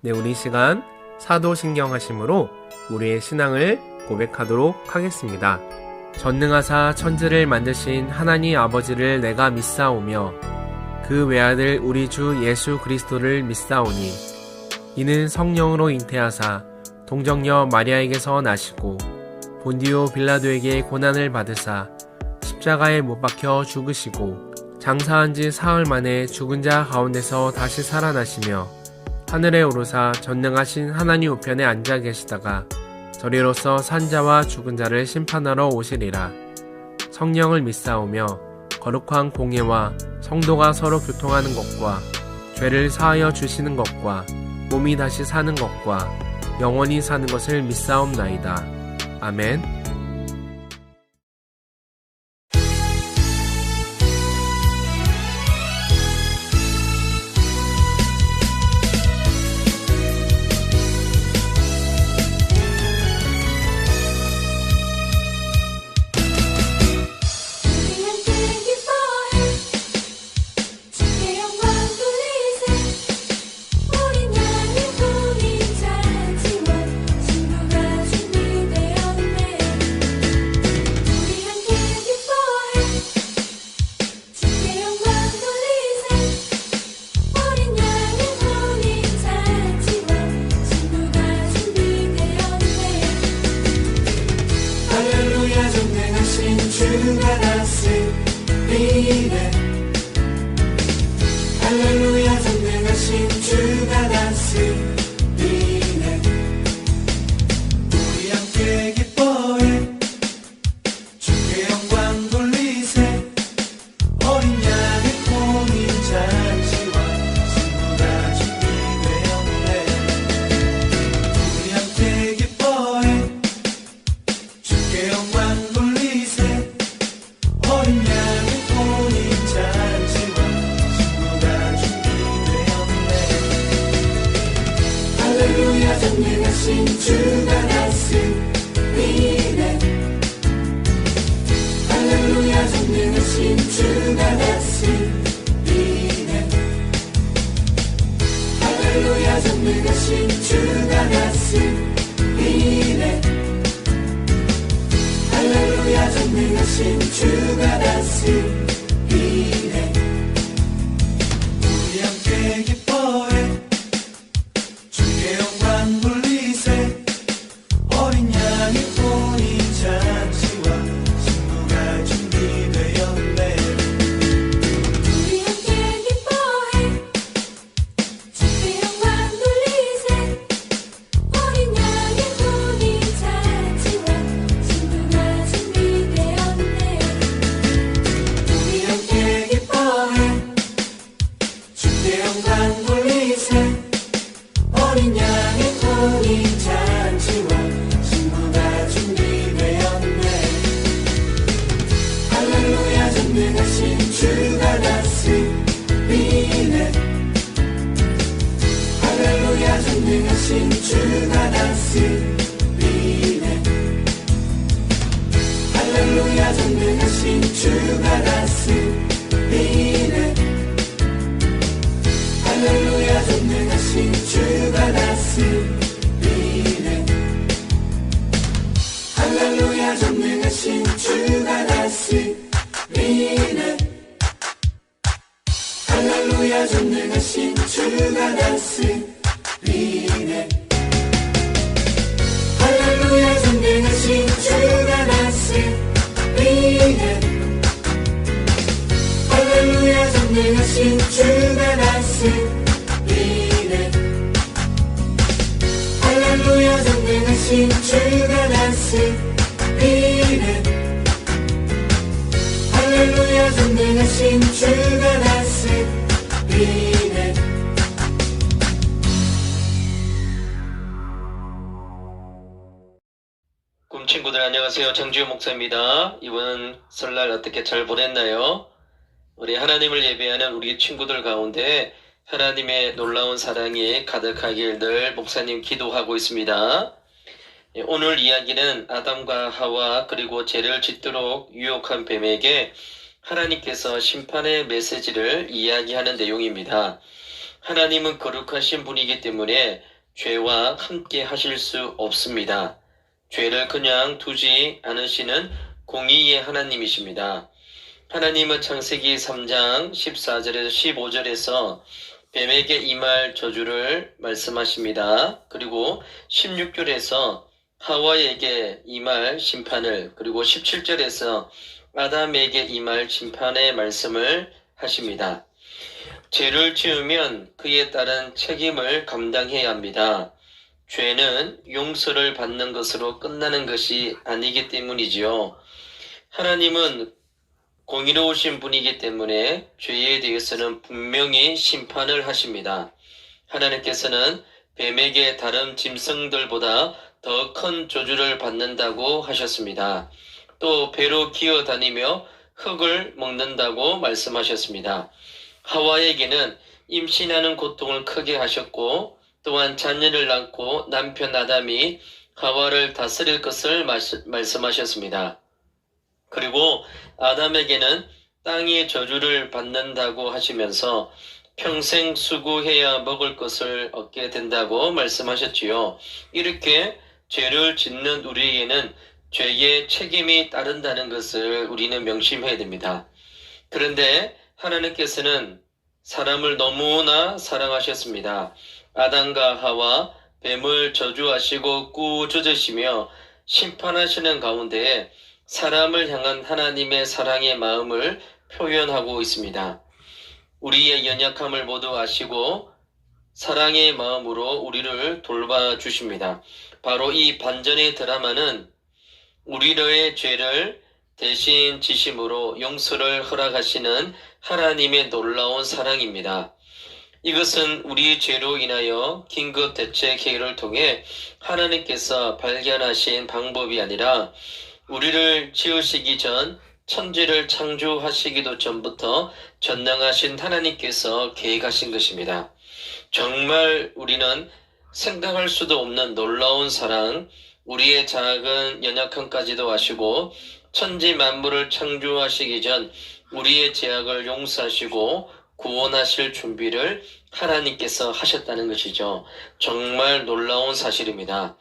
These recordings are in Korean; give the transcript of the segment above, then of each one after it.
네, 우리 시간 사도신경하심으로 우리의 신앙을 고백하도록 하겠습니다. 전능하사 천지를 만드신 하나님 아버지를 내가 믿사오며 그 외아들 우리 주 예수 그리스도를 믿사오니 이는 성령으로 잉태하사 동정녀 마리아에게서 나시고 본디오 빌라도에게 고난을 받으사 십자가에 못 박혀 죽으시고 장사한 지 사흘 만에 죽은 자 가운데서 다시 살아나시며 하늘에 오르사 전능하신 하나님 우편에 앉아 계시다가 저리로서 산자와 죽은 자를 심판하러 오시리라. 성령을 믿사오며 거룩한 공예와 성도가 서로 교통하는 것과 죄를 사하여 주시는 것과 몸이 다시 사는 것과 영원히 사는 것을 믿사옵나이다. 아멘. 주가 다스리네. 할렐루야 전능하신 주가 다스리네. 우리 함께 기뻐해 주께 영광 돌리세. 어린 양의 공인 잔치와 신부가 준비되었네. 우리 함께 기뻐해 주께 영광 돌리세. 어린 양의 혼인 잔치와 신부가 준비되었네. 할렐루야 전능하신 주가 다스리네. 할렐루야 전능하신 주가 다스리네. 할렐루야 전능하신 주가 다스리네. 할렐루야 전능하신 주가 다스리네. 우리 함께 기뻐해 주께 영광 돌리세. 어린 양의 혼인 잔치와 신부가 준비되었네. 우리 함께 기뻐해 주께 영광 돌리세. 어린 양의 혼인 잔치와 신부가 준비되었네. 우리 함께 기뻐해 주께 영광 돌리세. 어린 양의 혼인 잔치와 신부가 준비되었네. 할렐루야 전능하신 주가 다스리네. 할렐루야 전능하신 주가 다스리네. 할렐루야 전능하신 주가 다스리네. 할렐루야 전능하신 주가 다스리네. 할렐루야 전능하신 주가 다스리네. 할렐루야 전능하신 주가 다스리네. 할렐루야 전능하신 주가 다스리네 할렐루야 전능하신 주가 다스리네 할렐루야 전능하신 주가 다스리네 꿈 친구들 안녕하세요. 정지우 목사입니다. 이번 설날 어떻게 잘 보냈나요? 우리 하나님을 예배하는 우리 친구들 가운데 하나님의 놀라운 사랑이 가득하길 늘 목사님 기도하고 있습니다. 오늘 이야기는 아담과 하와 그리고 죄를 짓도록 유혹한 뱀에게 하나님께서 심판의 메시지를 이야기하는 내용입니다. 하나님은 거룩하신 분이기 때문에 죄와 함께 하실 수 없습니다. 죄를 그냥 두지 않으시는 공의의 하나님이십니다. 하나님은 창세기 3장 14절에서 15절에서 뱀에게 임할 저주를 말씀하십니다. 그리고 16절에서 하와에게 임할 심판을, 그리고 17절에서 아담에게 임할 심판의 말씀을 하십니다. 죄를 지으면 그에 따른 책임을 감당해야 합니다. 죄는 용서를 받는 것으로 끝나는 것이 아니기 때문이지요. 하나님은 공의로우신 분이기 때문에 죄에 대해서는 분명히 심판을 하십니다. 하나님께서는 뱀에게 다른 짐승들보다 더 큰 저주를 받는다고 하셨습니다. 또 배로 기어다니며 흙을 먹는다고 말씀하셨습니다. 하와에게는 임신하는 고통을 크게 하셨고 또한 자녀를 낳고 남편 아담이 하와를 다스릴 것을 말씀하셨습니다. 그리고 아담에게는 땅의 저주를 받는다고 하시면서 평생 수고해야 먹을 것을 얻게 된다고 말씀하셨지요. 이렇게 죄를 짓는 우리에게는 죄의 책임이 따른다는 것을 우리는 명심해야 됩니다. 그런데 하나님께서는 사람을 너무나 사랑하셨습니다. 아담과 하와 뱀을 저주하시고 꾸짖으시며 심판하시는 가운데 사람을 향한 하나님의 사랑의 마음을 표현하고 있습니다. 우리의 연약함을 모두 아시고 사랑의 마음으로 우리를 돌봐주십니다. 바로 이 반전의 드라마는 우리의 죄를 대신 지심으로 용서를 허락하시는 하나님의 놀라운 사랑입니다. 이것은 우리 죄로 인하여 긴급 대책 회의를 통해 하나님께서 발견하신 방법이 아니라 우리를 지으시기 전 천지를 창조하시기도 전부터 전능하신 하나님께서 계획하신 것입니다. 정말 우리는 생각할 수도 없는 놀라운 사랑, 우리의 작은 연약함까지도 아시고 천지 만물을 창조하시기 전 우리의 죄악을 용서하시고 구원하실 준비를 하나님께서 하셨다는 것이죠. 정말 놀라운 사실입니다.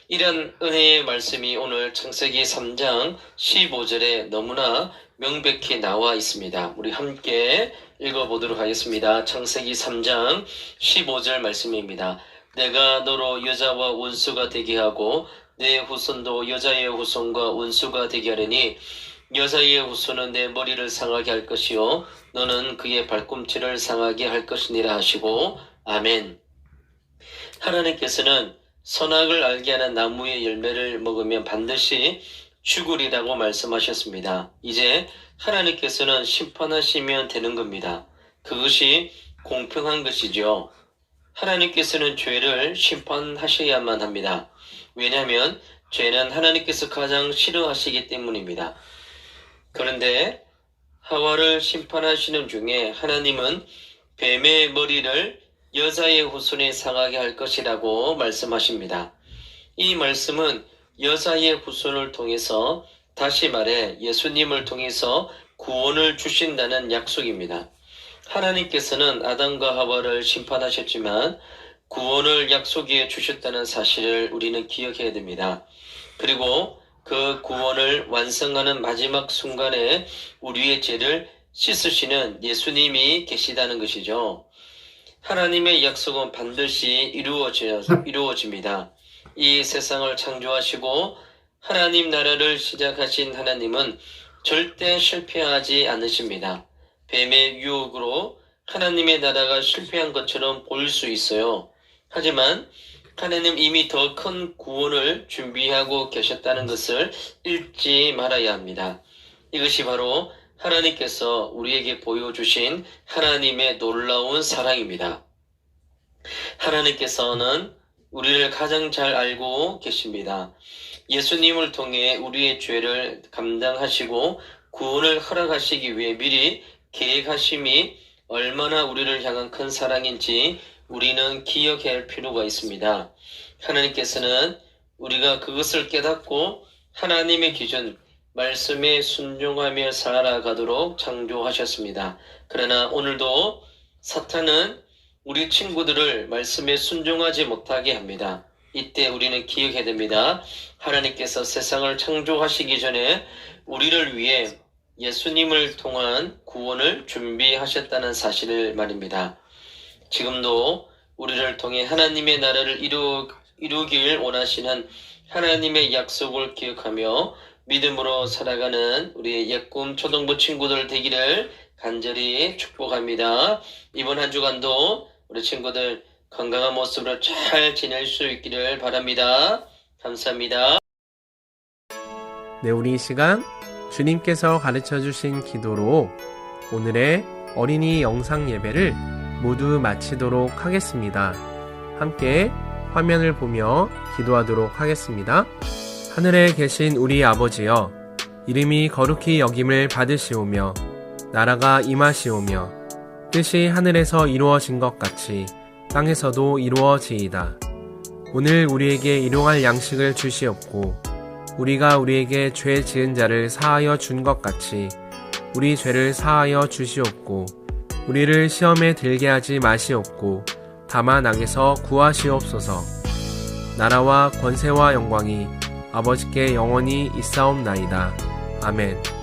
이런 은혜의 말씀이 오늘 창세기 3장 15절에 너무나 명백히 나와 있습니다. 우리 함께 읽어보도록 하겠습니다. 창세기 3장 15절 말씀입니다. 내가 너로 여자와 원수가 되게 하고 내 후손도 여자의 후손과 원수가 되게 하려니 여자의 후손은 내 머리를 상하게 할 것이요 너는 그의 발꿈치를 상하게 할 것이니라 하시고 아멘. 하나님께서는 선악을 알게 하는 나무의 열매를 먹으면 반드시 죽으리라고 말씀하셨습니다. 이제 하나님께서는 심판하시면 되는 겁니다. 그것이 공평한 것이죠. 하나님께서는 죄를 심판하셔야만 합니다. 왜냐하면 죄는 하나님께서 가장 싫어하시기 때문입니다. 그런데 하와를 심판하시는 중에 하나님은 뱀의 머리를 여자의 후손에 상하게 할 것이라고 말씀하십니다. 이 말씀은 여자의 후손을 통해서, 다시 말해 예수님을 통해서 구원을 주신다는 약속입니다. 하나님께서는 아담과 하와를 심판하셨지만 구원을 약속해 주셨다는 사실을 우리는 기억해야 됩니다. 그리고 그 구원을 완성하는 마지막 순간에 우리의 죄를 씻으시는 예수님이 계시다는 것이죠. 하나님의 약속은 반드시 이루어집니다. 이 세상을 창조하시고 하나님 나라를 시작하신 하나님은 절대 실패하지 않으십니다. 뱀의 유혹으로 하나님의 나라가 실패한 것처럼 보일 수 있어요. 하지만 하나님 이미 더 큰 구원을 준비하고 계셨다는 것을 잊지 말아야 합니다. 이것이 바로 하나님께서 우리에게 보여주신 하나님의 놀라운 사랑입니다. 하나님께서는 우리를 가장 잘 알고 계십니다. 예수님을 통해 우리의 죄를 감당하시고 구원을 허락하시기 위해 미리 계획하심이 얼마나 우리를 향한 큰 사랑인지 우리는 기억해야 할 필요가 있습니다. 하나님께서는 우리가 그것을 깨닫고 하나님의 기준, 말씀에 순종하며 살아가도록 창조하셨습니다. 그러나 오늘도 사탄은 우리 친구들을 말씀에 순종하지 못하게 합니다. 이때 우리는 기억해야 됩니다. 하나님께서 세상을 창조하시기 전에 우리를 위해 예수님을 통한 구원을 준비하셨다는 사실을 말입니다. 지금도 우리를 통해 하나님의 나라를 이루길 원하시는 하나님의 약속을 기억하며 믿음으로 살아가는 우리의 예꿈 초등부 친구들 되기를 간절히 축복합니다. 이번 한 주간도 우리 친구들 건강한 모습으로 잘 지낼 수 있기를 바랍니다. 감사합니다. 네, 우리 이 시간 주님께서 가르쳐 주신 기도로 오늘의 어린이 영상 예배를 모두 마치도록 하겠습니다. 함께 화면을 보며 기도하도록 하겠습니다. 하늘에 계신 우리 아버지여, 이름이 거룩히 여김을 받으시오며 나라가 임하시오며 뜻이 하늘에서 이루어진 것 같이 땅에서도 이루어지이다. 오늘 우리에게 일용할 양식을 주시옵고 우리가 우리에게 죄 지은 자를 사하여 준 것 같이 우리 죄를 사하여 주시옵고 우리를 시험에 들게 하지 마시옵고 다만 악에서 구하시옵소서. 나라와 권세와 영광이 아버지께 영원히 있사옵나이다. 아멘.